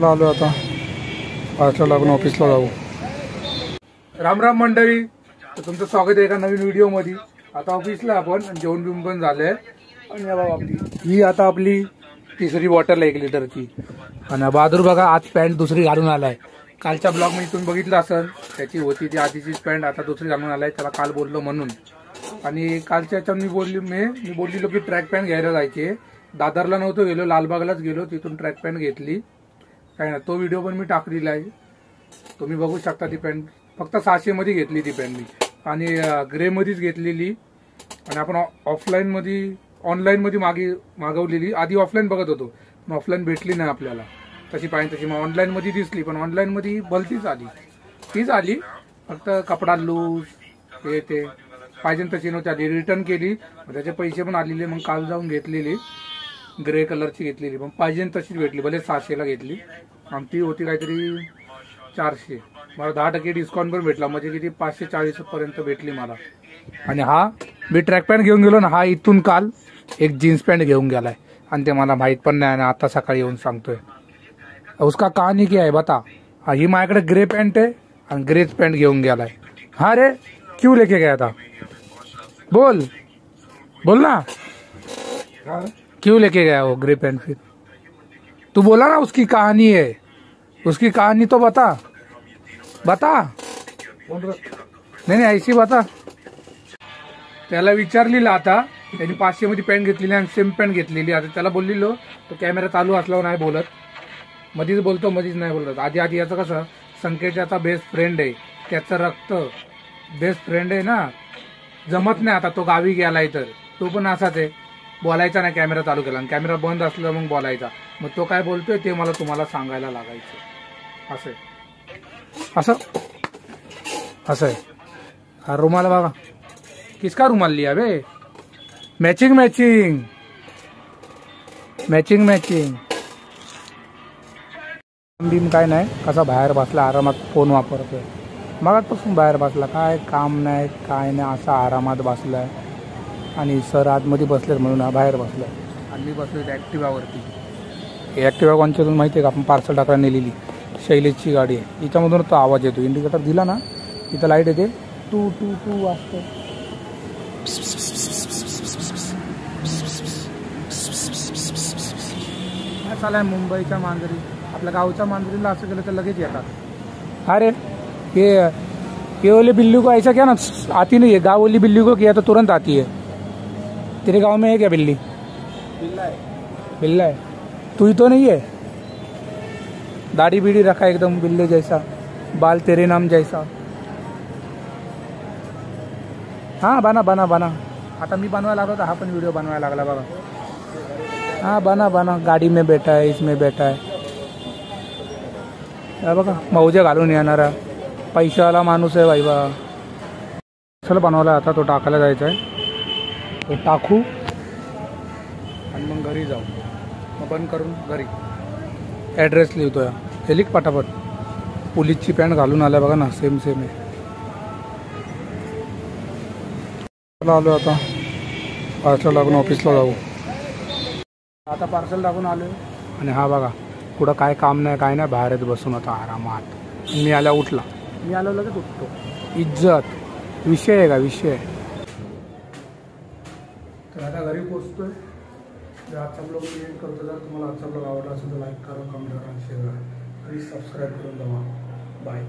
चला आलो आता पार्सल लागून ऑफिसला जाऊ। राम राम मंडळी, तर तुमचं स्वागत आहे एका नवीन व्हिडिओ मध्ये। आता ऑफिसला आपण जेवण बिवून पण झालंय आणि आपली ही आता आपली तिसरी बॉटल आहे 1 लिटरची। आणि बहादूर बघा आज पॅन्ट दुसरी घालून आलाय। कालच्या ब्लॉग मध्ये तुम्ही बघितलं असेल, त्याची होती ती आधीचीच पॅन्ट आता दुसरी घालून आलाय, त्याला काल बोललो म्हणून। आणि कालच्या याच्यात मी बोललेलो की ट्रॅक पॅन्ट घ्यायला जायचे। दादरला नव्हतो गेलो, लालबागलाच गेलो, तिथून ट्रॅक पॅन्ट घेतली। काय ना तो व्हिडिओ पण मी टाकलेला आहे, तुम्ही बघू शकता। ती पॅन्ट फक्त 600 मध्ये घेतली ती पॅन्ट मी, आणि ग्रे मध्येच घेतलेली। आणि आपण ऑफलाईन मध्ये ऑनलाईन मध्ये मागवलेली। आधी ऑफलाईन बघत होतो पण ऑफलाईन भेटली नाही आपल्याला तशी पाहिजे तशी, मग ऑनलाईन मध्ये दिसली, पण ऑनलाईन मध्ये भलतीच आली, तीच आली, फक्त कपडा लूज हे ते पाहिजे तशी नव्हती आली। रिटर्न केली, त्याचे पैसे पण आलेले। मग काल जाऊन घेतलेली ग्रे कलरची घेतलेली, पण पाहिजे तशीच भेटली, भले 600 ला घेतली आणि ती होती काहीतरी 400। मला 10% डिस्काउंट पण भेटला, म्हणजे किती 540 पर्यंत भेटली मला। आणि हा मी ट्रॅक पॅन्ट घेऊन गेलो ना, हा इथून काल एक जीन्स पॅन्ट घेऊन गेलाय आणि ते मला माहित पण नाही, आणि आता सकाळी येऊन सांगतोय। उसका कहानी क्या है बता। हाँ ही माझ्याकडे ग्रे पैंट है और ग्रे पैंट घेऊन गेलाय। हाँ रे क्यों लेके गया था, बोल बोल ना, क्यों लेके गया वो ग्रे पैंट? फिर तू बोला ना उसकी कहानी है, उसकी कहानी तो बता बता। नहीं ऐसी बता। त्याला विचारलेलं आता, त्यांनी 500 मध्ये पॅन्ट घेतलेली आणि सेम पॅन्ट घेतलेली। आता त्याला बोललेलो तो कॅमेरा चालू असल्यावर नाही बोलत, मधीच बोलतो मधीच नाही बोलत। आधी याचं कसं, संकेतचा बेस्ट फ्रेंड आहे, त्याचं रक्त बेस्ट फ्रेंड आहे ना, जमत नाही। आता तो गावी गेलाय तर तो पण असाच आहे, बोलायचा नाही कॅमेरा चालू केला, आणि कॅमेरा बंद असला मग बोलायचा। मग तो काय बोलतोय ते मला तुम्हाला सांगायला लागायचं। असं असं आहे। हा रुमाल बघा, किसका रुमाल लिया बे, matching matching matching matching. Beam काय नाही, कसा बाहेर बसला आरामात फोन वापरतोय। मगाचपासून बाहेर बसला, काय काम नाही काय नाही, असा आरामात बसलाय। आणि सर आतमध्ये बसलेत म्हणून हा बाहेर बसलाय, आणि मी बसलोय ॲक्टिवावरती। ॲक्टिवा कोणच्यातून माहिती आहे का, आपण पार्सल टाकायला नेलेली शैलेशची गाडी आहे, हिच्यामधून तो आवाज येतो। इंडिकेटर दिला ना, इथं लाईट येते, टू टू टू वाजतं। काय चालाय मुंबईच्या मांजरी, आपल्या गावच्या मांजरीला असं केलं तर लगेच येतात। अरे ये वाली बिल्ली को ऐसा क्या ना आती नहीं है, गाँव वाली बिल्ली को किया तो तुरंत आती है। तेरे गांव में है क्या बिल्ली? बिल्ला है। तू ही तो नहीं है, दाढ़ी बीड़ी रखा एकदम बिल्ले जैसा, बाल तेरे नाम जैसा। हाँ बना बना बना, आता मी बनवायला लागलो तर हा पण व्हिडिओ बनवायला लागला बघा। हाँ बना बना, गाड़ी में बैठा है, इसमें बैठा है बघा, मौजे घालून येणारा पैशावाला माणूस आहे बाई बा। चला बनवला, आता तो टाकायला जायचा आहे, तो टाकू आणि मग घरी जाऊ, मग बंद करून घरी। ॲड्रेस लिहितोय, हे लिख पटापट। पोलीसची पॅन्ट घालून आल्या बघा ना, सेम सेम आहे। चला आलो आता पार्सल लागून ऑफिसला जाऊ। आता पार्सल लागून आलो, आणि हा बघा पुढं काय काम नाही काय नाही, बाहेरच बसून आता आरामात। मी आल्या उठला, मी आलो लगेच उठतो, इज्जत विषय आहे का, विषय। तर आता घरी पोचतोय। आजचा ब्लॉग एंड करतो। जर तुम्हाला आजचा ब्लॉग आवडला असेल तर लाईक करा, कमेंट करा, शेअर करा, प्लीज सबस्क्राईब करून द्या। बाय।